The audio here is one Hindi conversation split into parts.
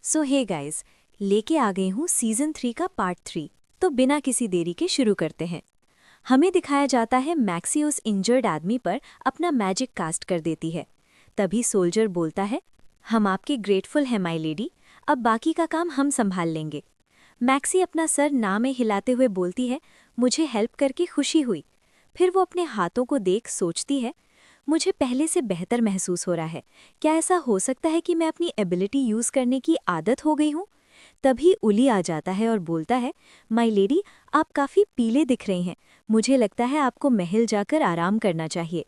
सो हे गाइस, लेके आ गई हूँ सीजन 3 का पार्ट 3। तो बिना किसी देरी के शुरू करते हैं। हमें दिखाया जाता है मैक्सी उस इंजर्ड आदमी पर अपना मैजिक कास्ट कर देती है। तभी सोल्जर बोलता है, हम आपके ग्रेटफुल हैं माई लेडी, अब बाकी का काम हम संभाल लेंगे। मैक्सी अपना सर ना में हिलाते हुए बोलती है, मुझे हेल्प करके खुशी हुई। फिर वो अपने हाथों को देख सोचती है, मुझे पहले से बेहतर महसूस हो रहा है। क्या ऐसा हो सकता है कि मैं अपनी एबिलिटी यूज़ करने की आदत हो गई हूँ? तभी उली आ जाता है और बोलता है, माई लेडी, आप काफ़ी पीले दिख रही हैं। मुझे लगता है आपको महल जाकर आराम करना चाहिए।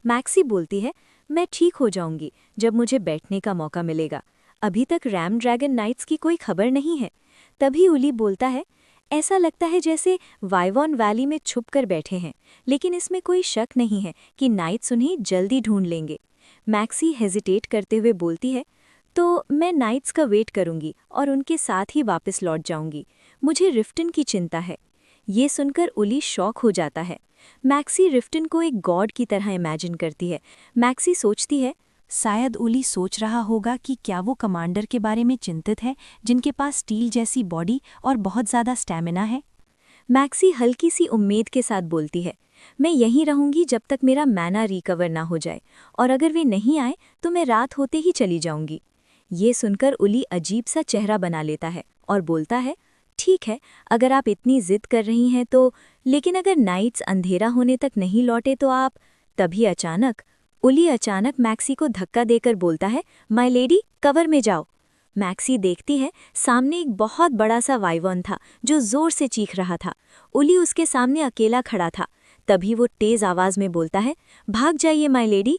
मैक्सी बोलती है, मैं ठीक हो जाऊंगी जब मुझे बैठने का मौका मिलेगा। अभी तक रैम ड्रैगन नाइट्स की कोई खबर नहीं है। तभी उली बोलता है, ऐसा लगता है जैसे वाइवॉन वैली में छुप कर बैठे हैं, लेकिन इसमें कोई शक नहीं है कि नाइट्स उन्हें जल्दी ढूंढ लेंगे। मैक्सी हेजिटेट करते हुए बोलती है, तो मैं नाइट्स का वेट करूंगी और उनके साथ ही वापस लौट जाऊंगी। मुझे रिफ्टन की चिंता है। ये सुनकर उली शॉक हो जाता है। मैक्सी रिफ्टन को एक गॉड की तरह इमेजिन करती है। मैक्सी सोचती है, शायद उली सोच रहा होगा कि क्या वो कमांडर के बारे में चिंतित है जिनके पास स्टील जैसी बॉडी और बहुत ज़्यादा स्टैमिना है। मैक्सी हल्की सी उम्मीद के साथ बोलती है, मैं यहीं रहूंगी जब तक मेरा मैना रिकवर ना हो जाए, और अगर वे नहीं आए तो मैं रात होते ही चली जाऊंगी। ये सुनकर उली अजीब सा चेहरा बना लेता है और बोलता है, ठीक है, अगर आप इतनी जिद कर रही हैं तो, लेकिन अगर नाइट्स अंधेरा होने तक नहीं लौटे तो आप। तभी उली अचानक मैक्सी को धक्का देकर बोलता है, माय लेडी, कवर में जाओ। मैक्सी देखती है, सामने एक बहुत बड़ा सा वाइवॉन था जो जोर से चीख रहा था। उली उसके सामने अकेला खड़ा था। तभी वो तेज आवाज में बोलता है, भाग जाइए माय लेडी।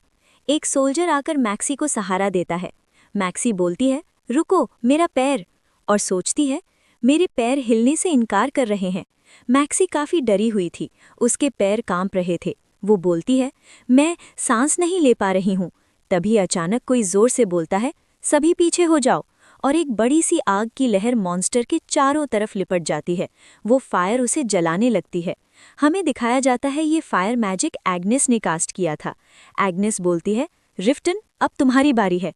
एक सोल्जर आकर मैक्सी को सहारा देता है। मैक्सी बोलती है, रुको, मेरा पैर। और सोचती है, मेरे पैर हिलने से इनकार कर रहे हैं। मैक्सी काफी डरी हुई थी, उसके पैर कांप रहे थे। वो बोलती है, मैं सांस नहीं ले पा रही हूँ। तभी अचानक कोई जोर से बोलता है, सभी पीछे हो जाओ। और एक बड़ी सी आग की लहर मॉन्स्टर के चारों तरफ लिपट जाती है। वो फायर उसे जलाने लगती है। हमें दिखाया जाता है ये फायर मैजिक एग्नेस ने कास्ट किया था। एग्नेस बोलती है, रिफ्टन, अब तुम्हारी बारी है।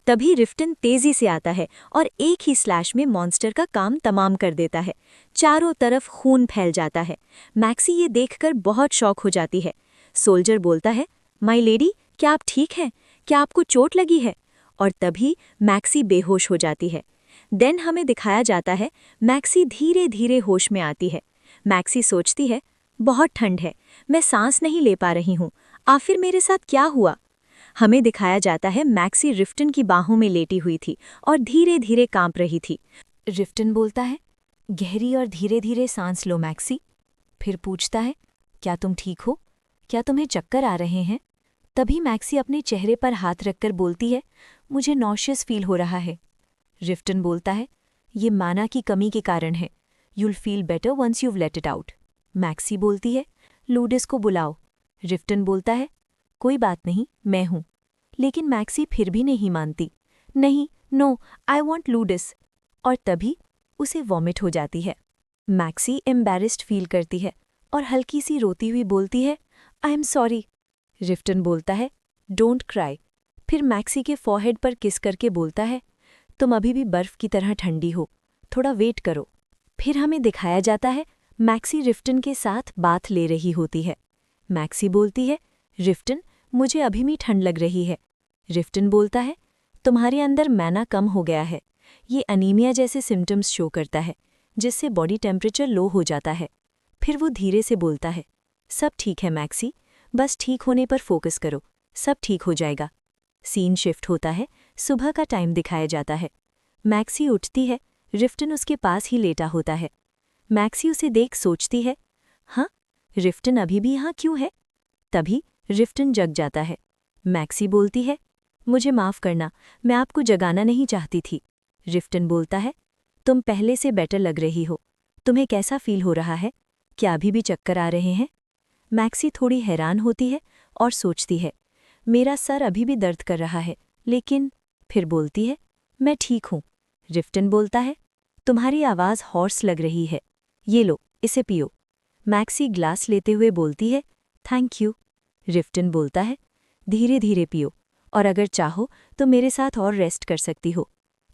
तभी रिफ्टन तेजी से आता है और एक ही स्लैश में मॉन्स्टर का काम तमाम कर देता है। चारों तरफ खून फैल जाता है। मैक्सी ये देखकर बहुत शॉक हो जाती है। सोल्जर बोलता है, माय लेडी, क्या आप ठीक हैं? क्या आपको चोट लगी है? और तभी मैक्सी बेहोश हो जाती है। देन हमें दिखाया जाता है, मैक्सी धीरे धीरे होश में आती है। मैक्सी सोचती है, बहुत ठंड है, मैं सांस नहीं ले पा रही हूँ। आखिर मेरे साथ क्या हुआ? हमें दिखाया जाता है, मैक्सी रिफ्टन की बाहों में लेटी हुई थी और धीरे धीरे कांप रही थी। रिफ्टन बोलता है, गहरी और धीरे धीरे सांस लो मैक्सी। फिर पूछता है, क्या तुम ठीक हो? क्या तुम्हें चक्कर आ रहे हैं? तभी मैक्सी अपने चेहरे पर हाथ रखकर बोलती है, मुझे नॉशियस फील हो रहा है। रिफ्टन बोलता है, ये माना की कमी के कारण है। You'll feel better once you've let it out. Maxi बोलती है, लूडिस को बुलाओ। रिफ्टन बोलता है, कोई बात नहीं, मैं हूं। लेकिन मैक्सी फिर भी नहीं मानती। नहीं, नो, आई वॉन्ट लूडिस। और तभी उसे वॉमिट हो जाती है। मैक्सी एम्बैरेस्ड फील करती है और हल्की सी रोती हुई बोलती है, आई एम सॉरी। रिफ्टन बोलता है, डोंट क्राई। फिर मैक्सी के फॉरहेड पर किस करके बोलता है, तुम अभी भी बर्फ की तरह ठंडी हो, थोड़ा वेट करो। फिर हमें दिखाया जाता है, मैक्सी रिफ्टन के साथ बात ले रही होती है। मैक्सी बोलती है, रिफ्टन, मुझे अभी भी ठंड लग रही है। रिफ्टन बोलता है, तुम्हारे अंदर मैना कम हो गया है। ये अनीमिया जैसे सिम्टम्स शो करता है, जिससे बॉडी टेम्परेचर लो हो जाता है। फिर वो धीरे से बोलता है, सब ठीक है मैक्सी, बस ठीक होने पर फोकस करो, सब ठीक हो जाएगा। सीन शिफ्ट होता है, सुबह का टाइम दिखाया जाता है। मैक्सी उठती है, रिफ्टन उसके पास ही लेटा होता है। मैक्सी उसे देख सोचती है, हाँ, रिफ्टन अभी भी यहाँ क्यों है? तभी रिफ्टन जग जाता है। मैक्सी बोलती है, मुझे माफ़ करना, मैं आपको जगाना नहीं चाहती थी। रिफ्टन बोलता है, तुम पहले से बेटर लग रही हो। तुम्हें कैसा फील हो रहा है? क्या अभी भी चक्कर आ रहे हैं? मैक्सी थोड़ी हैरान होती है और सोचती है, मेरा सर अभी भी दर्द कर रहा है, लेकिन। फिर बोलती है, मैं ठीक हूँ। रिफ्टन बोलता है, तुम्हारी आवाज़ हॉर्स लग रही है, ये लो, इसे पियो। मैक्सी ग्लास लेते हुए बोलती है, थैंक यू। रिफ्टन बोलता है, धीरे धीरे पियो, और अगर चाहो तो मेरे साथ और रेस्ट कर सकती हो।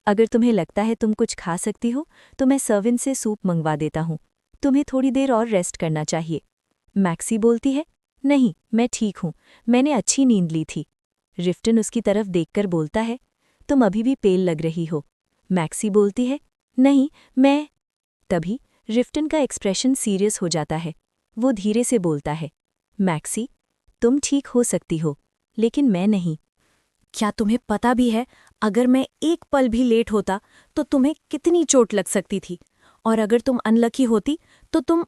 अगर तुम्हें लगता है तुम कुछ खा सकती हो तो मैं सर्वेंट से सूप मंगवा देता हूँ। तुम्हें थोड़ी देर और रेस्ट करना चाहिए। मैक्सी बोलती है, नहीं, मैं ठीक हूँ, मैंने अच्छी नींद ली थी। रिफ्टन उसकी तरफ देखकर बोलता है, तुम अभी भी पेल लग रही हो। मैक्सी बोलती है, नहीं, मैं। तभी रिफ्टन का एक्सप्रेशन सीरियस हो जाता है। वो धीरे से बोलता है, मैक्सी, तुम ठीक हो सकती हो, लेकिन मैं नहीं। क्या तुम्हें पता भी है, अगर मैं एक पल भी लेट होता तो तुम्हें कितनी चोट लग सकती थी, और अगर तुम अनलकी होती तो तुम।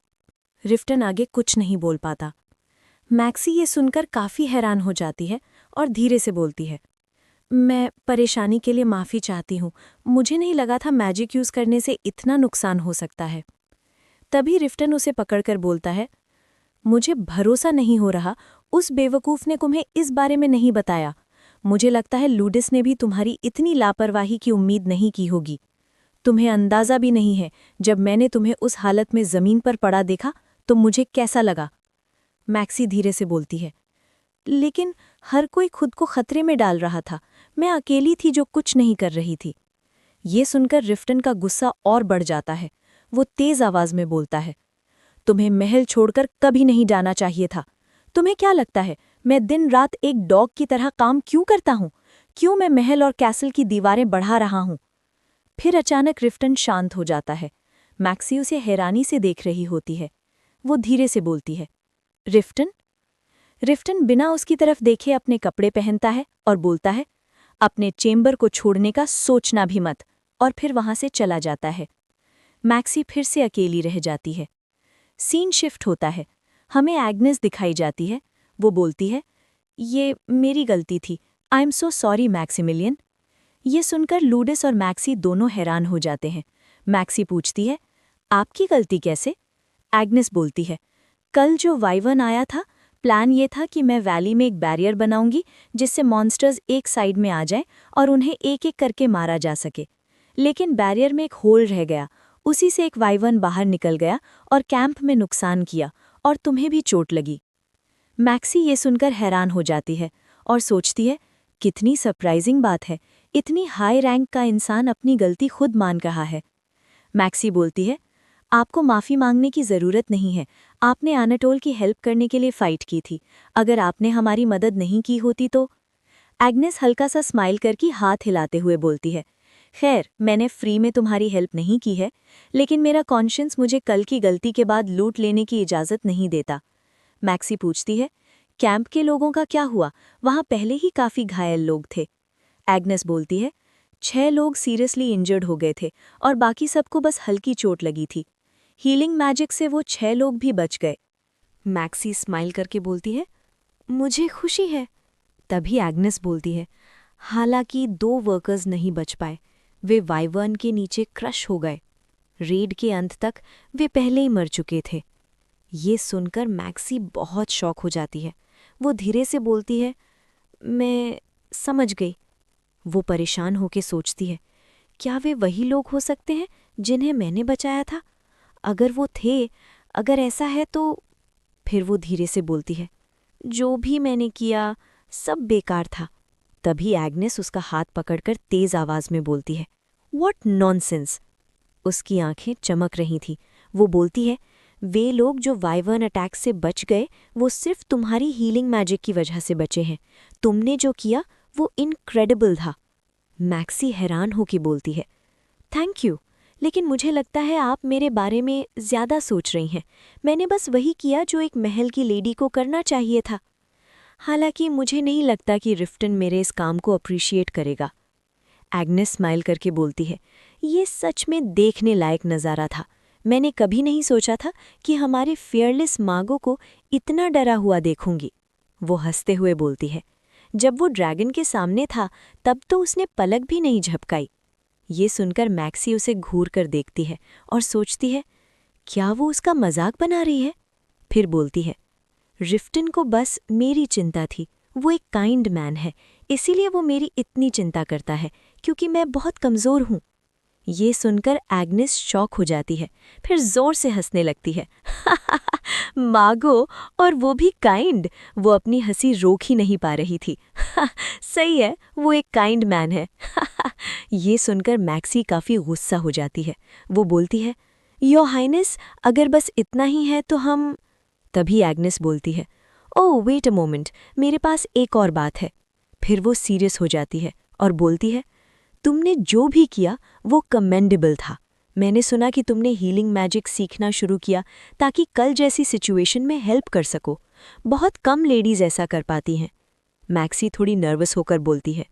रिफ्टन आगे कुछ नहीं बोल पाता। मैक्सी ये सुनकर काफ़ी हैरान हो जाती है और धीरे से बोलती है, मैं परेशानी के लिए माफ़ी चाहती हूँ, मुझे नहीं लगा था मैजिक यूज़ करने से इतना नुकसान हो सकता है। तभी रिफ्टन उसे पकड़कर बोलता है, मुझे भरोसा नहीं हो रहा, उस बेवकूफ़ ने तुम्हें इस बारे में नहीं बताया। मुझे लगता है लूडिस ने भी तुम्हारी इतनी लापरवाही की उम्मीद नहीं की होगी। तुम्हें अंदाज़ा भी नहीं है, जब मैंने तुम्हें उस हालत में ज़मीन पर पड़ा देखा तो मुझे कैसा लगा। मैक्सी धीरे से बोलती है, लेकिन हर कोई खुद को खतरे में डाल रहा था, मैं अकेली थी जो कुछ नहीं कर रही थी। ये सुनकर रिफ्टन का गुस्सा और बढ़ जाता है। वो तेज़ आवाज़ में बोलता है, तुम्हें महल छोड़कर कभी नहीं जाना चाहिए था। तुम्हें क्या लगता है मैं दिन रात एक डॉग की तरह काम क्यों करता हूँ? क्यों मैं महल और कैसल की दीवारें बढ़ा रहा हूँ? फिर अचानक रिफ्टन शांत हो जाता है। मैक्सी उसे हैरानी से देख रही होती है। वो धीरे से बोलती है, रिफ्टन। रिफ्टन बिना उसकी तरफ देखे अपने कपड़े पहनता है और बोलता है, अपने चेंबर को छोड़ने का सोचना भी मत, और फिर वहां से चला जाता है। मैक्सी फिर से अकेली रह जाती है। सीन शिफ्ट होता है। हमें एग्नेस दिखाई जाती है। वो बोलती है, ये मेरी गलती थी, I am so sorry Maximilian. ये सुनकर लूडिस और मैक्सी दोनों हैरान हो जाते हैं। मैक्सी पूछती है, आपकी गलती कैसे? एग्नेस बोलती है, कल जो वाइवन आया था, प्लान ये था कि मैं वैली में एक बैरियर बनाऊंगी जिससे मॉन्स्टर्स एक साइड में आ जाएं और उन्हें एक एक करके मारा जा सके। लेकिन बैरियर में एक होल रह गया, उसी से एक वाइवन बाहर निकल गया और कैंप में नुकसान किया, और तुम्हें भी चोट लगी। मैक्सी ये सुनकर हैरान हो जाती है और सोचती है, कितनी सरप्राइजिंग बात है, इतनी हाई रैंक का इंसान अपनी गलती खुद मान रहा है। मैक्सी बोलती है, आपको माफ़ी मांगने की ज़रूरत नहीं है, आपने एनाटोल की हेल्प करने के लिए फ़ाइट की थी, अगर आपने हमारी मदद नहीं की होती तो। एग्नेस हल्का सा स्माइल करके हाथ हिलाते हुए बोलती है, खैर, मैंने फ्री में तुम्हारी हेल्प नहीं की है, लेकिन मेरा कॉन्शियंस मुझे कल की गलती के बाद लूट लेने की इजाज़त नहीं देता। मैक्सी पूछती है, कैंप के लोगों का क्या हुआ? वहाँ पहले ही काफ़ी घायल लोग थे। एग्नेस बोलती है, 6 लोग सीरियसली इंजर्ड हो गए थे और बाकी सबको बस हल्की चोट लगी थी। हीलिंग मैजिक से वो 6 लोग भी बच गए। मैक्सी स्माइल करके बोलती है, मुझे खुशी है। तभी एग्नेस बोलती है, हालांकि 2 वर्कर्स नहीं बच पाए, वे वाइवर्न के नीचे क्रश हो गए। रेड के अंत तक वे पहले ही मर चुके थे। ये सुनकर मैक्सी बहुत शॉक हो जाती है। वो धीरे से बोलती है, मैं समझ गई। वो परेशान होकर सोचती है, क्या वे वही लोग हो सकते हैं जिन्हें मैंने बचाया था? अगर वो थे, अगर ऐसा है तो। फिर वो धीरे से बोलती है, जो भी मैंने किया सब बेकार था। तभी एग्नेस उसका हाथ पकड़कर तेज आवाज में बोलती है, व्हाट नॉनसेंस। उसकी आंखें चमक रही थीं। वो बोलती है, वे लोग जो वाइवर्न अटैक से बच गए वो सिर्फ तुम्हारी हीलिंग मैजिक की वजह से बचे हैं। तुमने जो किया वो इनक्रेडिबल था। मैक्सी हैरान होकर बोलती है, थैंक यू, लेकिन मुझे लगता है आप मेरे बारे में ज़्यादा सोच रही हैं। मैंने बस वही किया जो एक महल की लेडी को करना चाहिए था। हालांकि मुझे नहीं लगता कि रिफ्टन मेरे इस काम को अप्रिशिएट करेगा। एग्नेस स्माइल करके बोलती है, ये सच में देखने लायक नज़ारा था। मैंने कभी नहीं सोचा था कि हमारे फियरलेस मागो को इतना डरा हुआ देखूंगी। वो हंसते हुए बोलती है, जब वो ड्रैगन के सामने था तब तो उसने पलक भी नहीं झपकाई। ये सुनकर मैक्सी उसे घूर कर देखती है और सोचती है, क्या वो उसका मजाक बना रही है? फिर बोलती है, रिफ्टन को बस मेरी चिंता थी। वो एक काइंड मैन है, इसीलिए वो मेरी इतनी चिंता करता है, क्योंकि मैं बहुत कमज़ोर हूँ। ये सुनकर एग्नेस शॉक हो जाती है, फिर जोर से हंसने लगती है। मागो, और वो भी काइंड। वो अपनी हंसी रोक ही नहीं पा रही थी। सही है, वो एक काइंड मैन है। ये सुनकर मैक्सी काफ़ी गुस्सा हो जाती है। वो बोलती है, योर हाइनेस, अगर बस इतना ही है तो हम। तभी एग्नेस बोलती है, ओह वेट अ मोमेंट, मेरे पास एक और बात है। फिर वो सीरियस हो जाती है और बोलती है, तुमने जो भी किया वो कमेंडेबल था। मैंने सुना कि तुमने हीलिंग मैजिक सीखना शुरू किया ताकि कल जैसी सिचुएशन में हेल्प कर सको। बहुत कम लेडीज ऐसा कर पाती हैं। मैक्सी थोड़ी नर्वस होकर बोलती है,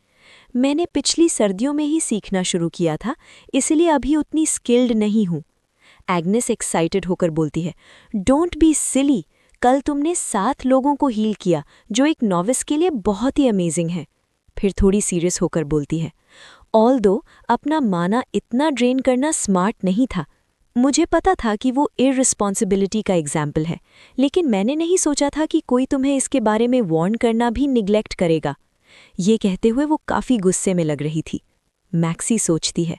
मैंने पिछली सर्दियों में ही सीखना शुरू किया था, इसलिए अभी उतनी स्किल्ड नहीं हूँ। एग्नेस एक्साइटेड होकर बोलती है, डोंट बी सिली, कल तुमने 7 लोगों को हील किया, जो एक नॉविस के लिए बहुत ही अमेजिंग है। फिर थोड़ी सीरियस होकर बोलती है, ऑल्दो अपना माना इतना ड्रेन करना स्मार्ट नहीं था। मुझे पता था कि वो इररिस्पॉन्सिबिलिटी का एग्जाम्पल है, लेकिन मैंने नहीं सोचा था कि कोई तुम्हें इसके बारे में वार्न करना भी निग्लेक्ट करेगा। ये कहते हुए वो काफ़ी गुस्से में लग रही थी। मैक्सी सोचती है,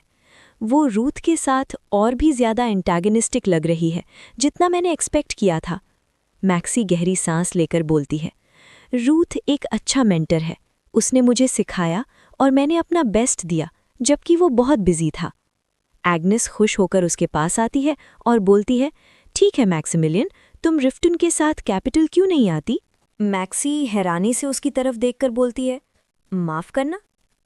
वो रूथ के साथ और भी ज़्यादा एंटागनिस्टिक लग रही है जितना मैंने एक्सपेक्ट किया था। मैक्सी गहरी सांस लेकर बोलती है, रूथ एक अच्छा मेंटर है। उसने मुझे सिखाया और मैंने अपना बेस्ट दिया, जबकि वो बहुत बिजी था। एग्नेस खुश होकर उसके पास आती है और बोलती है, ठीक है मैक्सिमिलियन, तुम रिफ्टन के साथ कैपिटल क्यों नहीं आती? मैक्सी हैरानी से उसकी तरफ देखकर बोलती है, माफ़ करना?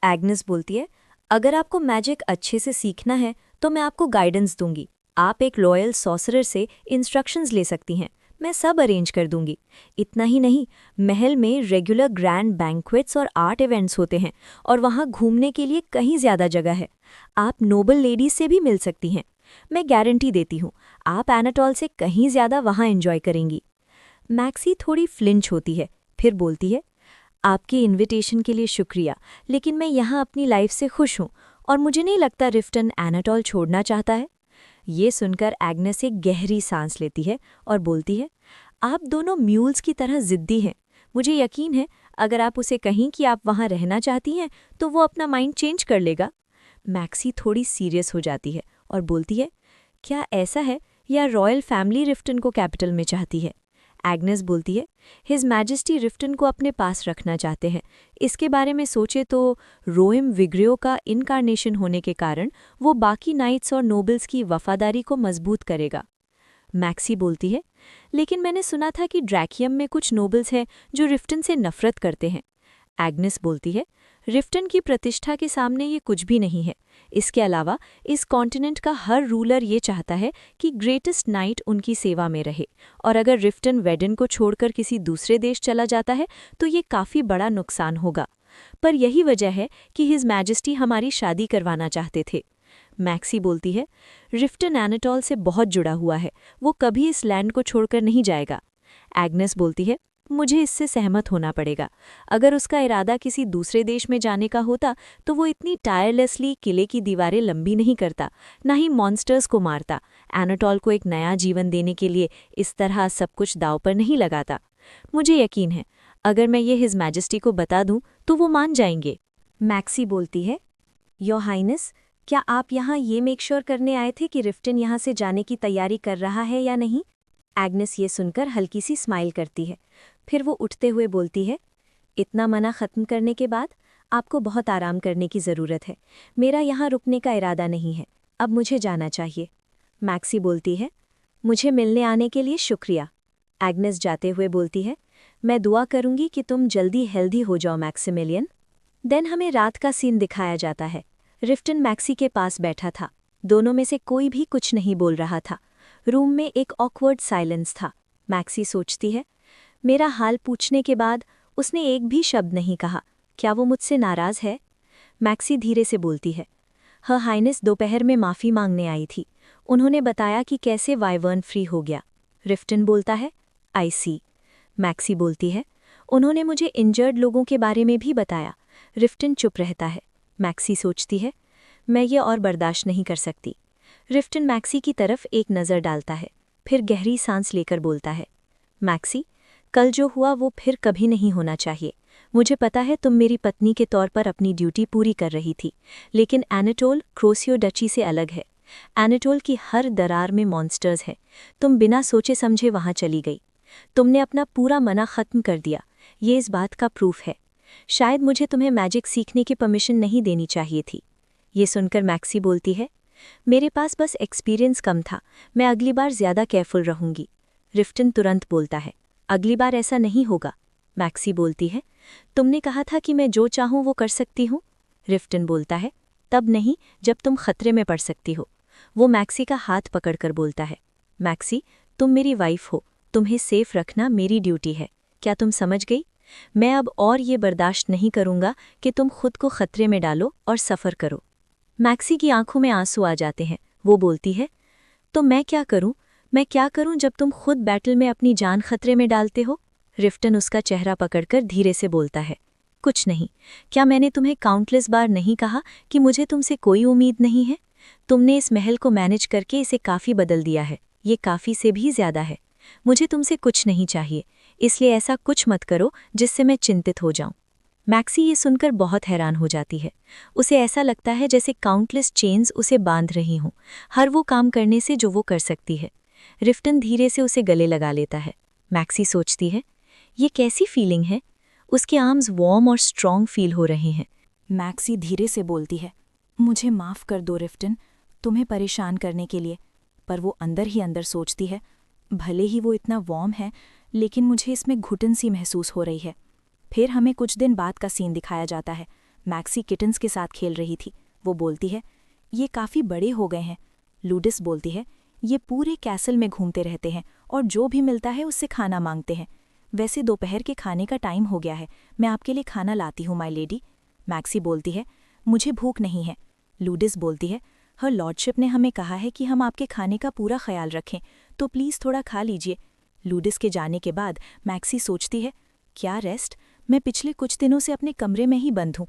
एग्नेस बोलती है, अगर आपको मैजिक अच्छे से सीखना है तो मैं आपको गाइडेंस दूंगी। आप एक लॉयल सॉर्सरर से इंस्ट्रक्शंस ले सकती हैं, मैं सब अरेंज कर दूंगी। इतना ही नहीं, महल में रेगुलर ग्रैंड बैंक्वेट्स और आर्ट इवेंट्स होते हैं और वहाँ घूमने के लिए कहीं ज़्यादा जगह है। आप नोबल लेडीज से भी मिल सकती हैं। मैं गारंटी देती हूँ, आप एनाटॉल से कहीं ज़्यादा वहाँ एंजॉय करेंगी। मैक्सी थोड़ी फ्लिंच होती है, फिर बोलती है, आपके इनविटेशन के लिए शुक्रिया, लेकिन मैं यहाँ अपनी लाइफ से खुश हूँ और मुझे नहीं लगता रिफ्टन एनाटॉल छोड़ना चाहता है। ये सुनकर एग्नेस एक गहरी सांस लेती है और बोलती है, आप दोनों म्यूल्स की तरह जिद्दी हैं। मुझे यकीन है अगर आप उसे कहीं कि आप वहाँ रहना चाहती हैं तो वो अपना माइंड चेंज कर लेगा। मैक्सी थोड़ी सीरियस हो जाती है और बोलती है, क्या ऐसा है या रॉयल फैमिली रिफ्टन को कैपिटल में चाहती है? एग्नेस बोलती है, हिज मैजेस्टी रिफ्टन को अपने पास रखना चाहते हैं। इसके बारे में सोचे तो रोएम विग्रियो का इनकार्नेशन होने के कारण वो बाकी नाइट्स और नोबल्स की वफादारी को मजबूत करेगा। मैक्सी बोलती है, लेकिन मैंने सुना था कि ड्रैकियम में कुछ नोबल्स हैं जो रिफ्टन से नफरत करते हैं। एग्नेस बोलती है, रिफ्टन की प्रतिष्ठा के सामने ये कुछ भी नहीं है। इसके अलावा इस कॉन्टिनेंट का हर रूलर ये चाहता है कि ग्रेटेस्ट नाइट उनकी सेवा में रहे, और अगर रिफ्टन वेडन को छोड़कर किसी दूसरे देश चला जाता है तो ये काफ़ी बड़ा नुकसान होगा। पर यही वजह है कि हिज मैजेस्टी हमारी शादी करवाना चाहते थे। मैक्सी बोलती है, रिफ्टन एनाटॉल से बहुत जुड़ा हुआ है, वो कभी इस लैंड को छोड़कर नहीं जाएगा। एग्नेस बोलती है, मुझे इससे सहमत होना पड़ेगा। अगर उसका इरादा किसी दूसरे देश में जाने का होता तो वो इतनी टायरलेसली किले की दीवारें लंबी नहीं करता, ना ही मॉन्स्टर्स को मारता। एनाटॉल को एक नया जीवन देने के लिए इस तरह सब कुछ दांव पर नहीं लगाता। मुझे यकीन है अगर मैं ये हिज मैजेस्टी को बता दूं तो वो मान जाएंगे। मैक्सी बोलती है, योर हाइनेस, क्या आप यहाँ ये मेक श्योर करने आए थे कि रिफ्टन यहाँ से जाने की तैयारी कर रहा है या नहीं? एग्नेस ये सुनकर हल्की सी स्माइल करती है, फिर वो उठते हुए बोलती है, इतना मना ख़त्म करने के बाद आपको बहुत आराम करने की ज़रूरत है। मेरा यहाँ रुकने का इरादा नहीं है, अब मुझे जाना चाहिए। मैक्सी बोलती है, मुझे मिलने आने के लिए शुक्रिया। एग्नेस जाते हुए बोलती है, मैं दुआ करूँगी कि तुम जल्दी हेल्दी हो जाओ मैक्सिमिलियन। देन हमें रात का सीन दिखाया जाता है। रिफ्टन मैक्सी के पास बैठा था। दोनों में से कोई भी कुछ नहीं बोल रहा था। रूम में एक ऑकवर्ड साइलेंस था। मैक्सी सोचती है, मेरा हाल पूछने के बाद उसने एक भी शब्द नहीं कहा। क्या वो मुझसे नाराज़ है? मैक्सी धीरे से बोलती है, हर हाइनेस दोपहर में माफ़ी मांगने आई थी। उन्होंने बताया कि कैसे वाइवर्न फ्री हो गया। रिफ्टन बोलता है, आई सी। मैक्सी बोलती है, उन्होंने मुझे इंजर्ड लोगों के बारे में भी बताया। रिफ्टन चुप रहता है। मैक्सी सोचती है, मैं ये और बर्दाश्त नहीं कर सकती। रिफ्टन मैक्सी की तरफ एक नज़र डालता है, फिर गहरी सांस लेकर बोलता है, मैक्सी, कल जो हुआ वो फिर कभी नहीं होना चाहिए। मुझे पता है तुम मेरी पत्नी के तौर पर अपनी ड्यूटी पूरी कर रही थी, लेकिन एनाटोल क्रोसियो डची से अलग है। एनाटोल की हर दरार में मॉन्स्टर्स है। तुम बिना सोचे समझे वहां चली गई। तुमने अपना पूरा मना खत्म कर दिया। ये इस बात का प्रूफ है। शायद मुझे तुम्हें मैजिक सीखने की परमिशन नहीं देनी चाहिए थी। ये सुनकर मैक्सी बोलती है, मेरे पास बस एक्सपीरियंस कम था, मैं अगली बार ज्यादा केयरफुल रहूंगी। रिफ्टन तुरंत बोलता है, अगली बार ऐसा नहीं होगा। मैक्सी बोलती है, तुमने कहा था कि मैं जो चाहूं वो कर सकती हूं। रिफ्टन बोलता है, तब नहीं जब तुम खतरे में पड़ सकती हो। वो मैक्सी का हाथ पकड़कर बोलता है, मैक्सी, तुम मेरी वाइफ हो, तुम्हें सेफ रखना मेरी ड्यूटी है। क्या तुम समझ गई? मैं अब और ये बर्दाश्त नहीं करूंगा कि तुम खुद को खतरे में डालो और सफ़र करो। मैक्सी की आंखों में आंसू आ जाते हैं। वो बोलती है, तो मैं क्या करूं जब तुम खुद बैटल में अपनी जान खतरे में डालते हो? रिफ्टन उसका चेहरा पकड़कर धीरे से बोलता है, कुछ नहीं। क्या मैंने तुम्हें काउंटलेस बार नहीं कहा कि मुझे तुमसे कोई उम्मीद नहीं है? तुमने इस महल को मैनेज करके इसे काफ़ी बदल दिया है। ये काफ़ी से भी ज़्यादा है। मुझे तुमसे कुछ नहीं चाहिए, इसलिए ऐसा कुछ मत करो जिससे मैं चिंतित हो जाऊं। मैक्सी ये सुनकर बहुत हैरान हो जाती है। उसे ऐसा लगता है जैसे काउंटलेस चेन्स उसे बांध रही हों, हर वो काम करने से जो वो कर सकती है। रिफ्टन धीरे से उसे गले लगा लेता है। मैक्सी सोचती है, ये कैसी फीलिंग है? उसके आर्म्स वार्म और स्ट्रॉन्ग फील हो रहे हैं। मैक्सी धीरे से बोलती है, मुझे माफ़ कर दो रिफ्टन, तुम्हें परेशान करने के लिए। पर वो अंदर ही अंदर सोचती है, भले ही वो इतना वार्म है, लेकिन मुझे इसमें घुटन सी महसूस हो रही है। फिर हमें कुछ दिन बाद का सीन दिखाया जाता है। मैक्सी किटन्स के साथ खेल रही थी। वो बोलती है, ये काफ़ी बड़े हो गए हैं। लूडिस बोलती है, ये पूरे कैसल में घूमते रहते हैं और जो भी मिलता है उससे खाना मांगते हैं। वैसे दोपहर के खाने का टाइम हो गया है, मैं आपके लिए खाना लाती हूँ माय लेडी। मैक्सी बोलती है, मुझे भूख नहीं है। लूडिस बोलती है, हर लॉर्डशिप ने हमें कहा है कि हम आपके खाने का पूरा ख्याल रखें, तो प्लीज़ थोड़ा खा लीजिए। लूडिस के जाने के बाद मैक्सी सोचती है, क्या रेस्ट? मैं पिछले कुछ दिनों से अपने कमरे में ही बंद हूँ।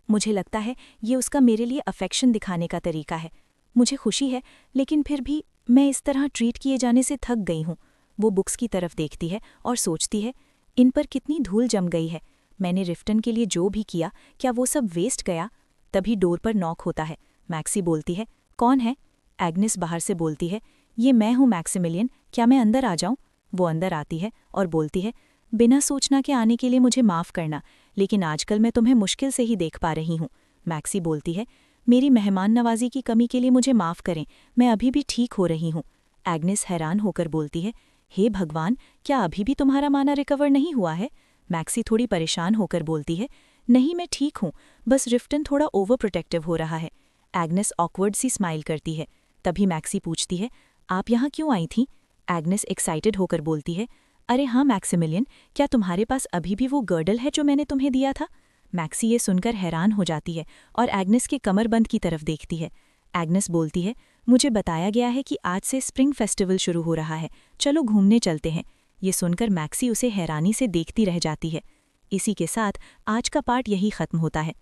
मुझे लगता है ये उसका मेरे लिए अफेक्शन दिखाने का तरीका है। मुझे खुशी है, लेकिन फिर भी मैं इस तरह ट्रीट किए जाने से थक गई हूँ। वो बुक्स की तरफ देखती है और सोचती है, इन पर कितनी धूल जम गई है। मैंने रिफ्टन के लिए जो भी किया, क्या वो सब वेस्ट गया? तभी डोर पर नॉक होता है। मैक्सी बोलती है, कौन है? एग्नेस बाहर से बोलती है, ये मैं हूँ मैक्सिमिलियन, क्या मैं अंदर आ जाऊँ? वो अंदर आती है और बोलती है, बिना सोचना के आने के लिए मुझे माफ़ करना, लेकिन आजकल मैं तुम्हें मुश्किल से ही देख पा रही हूँ। मैक्सी बोलती है, मेरी मेहमान नवाजी की कमी के लिए मुझे माफ़ करें, मैं अभी भी ठीक हो रही हूँ। एग्नेस हैरान होकर बोलती है, हे भगवान, क्या अभी भी तुम्हारा माना रिकवर नहीं हुआ है? मैक्सी थोड़ी परेशान होकर बोलती है, नहीं मैं ठीक हूँ, बस रिफ्टन थोड़ा ओवर प्रोटेक्टिव हो रहा है। एग्नेस ऑकवर्ड सी स्माइल करती है। तभी मैक्सी पूछती है, आप यहाँ क्यों आई थीं? एग्नेस एक्साइटेड होकर बोलती है, अरे हाँ मैक्सिमिलियन, क्या तुम्हारे पास अभी भी वो गर्डल है जो मैंने तुम्हें दिया था? मैक्सी ये सुनकर हैरान हो जाती है और एग्नेस के कमरबंद की तरफ देखती है। एग्नेस बोलती है, मुझे बताया गया है कि आज से स्प्रिंग फेस्टिवल शुरू हो रहा है, चलो घूमने चलते हैं। ये सुनकर मैक्सी उसे हैरानी से देखती रह जाती है। इसी के साथ आज का पार्ट यही खत्म होता है।